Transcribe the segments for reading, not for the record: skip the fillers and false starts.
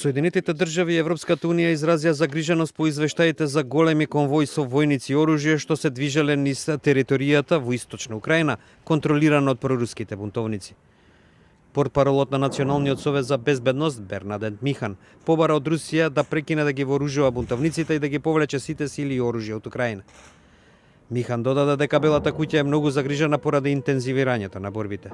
Соединетите држави и Европската унија изразија загриженост по извештаите за големи конвои со војници и оружје што се движеле низ територијата во источна Украина, контролирана од проруските бунтовници. Портпаролот на Националниот совет за безбедност Бернадет Михан побара од Русија да прекине да ги вооружува бунтовниците и да ги повлече сите сили и оружје од Украина. Михан додаде дека Белата куќа е многу загрижена поради интензивирањето на борбите.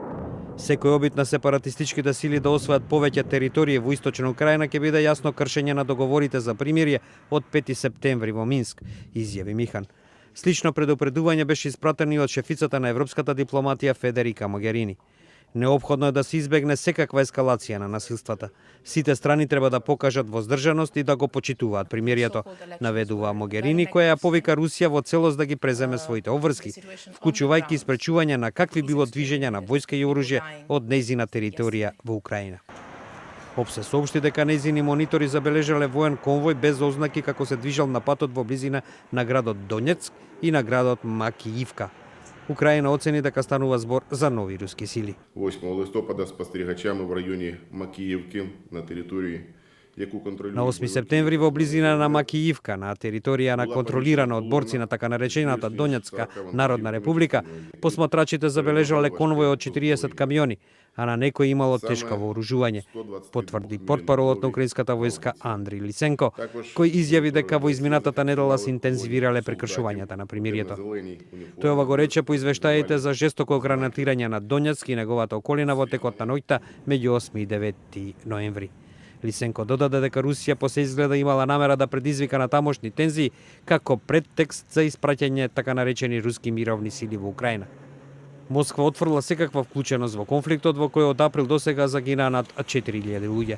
Секој обид на сепаратистичките сили да освојат повеќе територија во источна Украина ќе биде јасно кршење на договорите за примирие од 5 септември во Минск, изјави Михан. Слично предупредување беше испратено и од шефицата на европската дипломатија Федерика Могерини. Неопходно е да се избегне секаква ескалација на насилствата. Сите страни треба да покажат воздржаност и да го почитуваат примирието, наведува Могерини, која ја повика Русија во целост да ги преземе своите обврски, вклучувајќи испречување на какви било движење на војска и оружје од нејзина територија во Украина. ОПСЕ соопшти дека нејзини монитори забележале воен конвој без ознаки како се движел на патот во близина на градот Донецк и на градот Макиивка. Украина оцени дека станува збор за нови руски сили. 8 листопада спостерігачами в районі Макіївки на території, яку контролює... На 8 септември во близина на Макиивка, на територија на контролирана од борци на така наречената Донецка Народна република, посматрачите забележале конвој од 40 камиони, а на некој имало тешко вооружување, потврди портпаролот на украинската војска Андрей Лисенко, кој изјави дека во изминатата недела се интензивирале прекршувањата на примирието. Тој ова го рече по извештаите за жестоко гранатирање на Донецк и неговата околина во текот на ноќта меѓу 8 и 9 ноември. Лисенко додаде дека Русија по се изгледа имала намера да предизвика на тамошни тензии како предтекст за испраќање така наречени руски мировни сили во Украина. Москва отфрла секаква вклученост во конфликтот во кој од април досега загина над 4000 луѓе.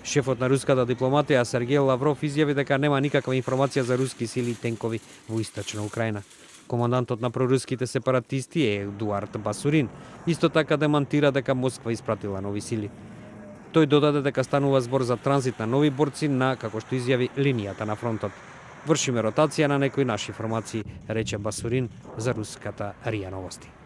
Шефот на руската дипломатија Сергеј Лавров изјави дека нема никаква информација за руски сили и тенкови во источна Украина. Командантот на проруските сепаратисти е Едуард Басурин исто така демантира дека Москва испратила нови сили. Тој додаде дека станува збор за транзит на нови борци на, како што изјави, линијата на фронтот. Вршиме ротација на некои наши формации, рече Басурин за руската РИА Новости.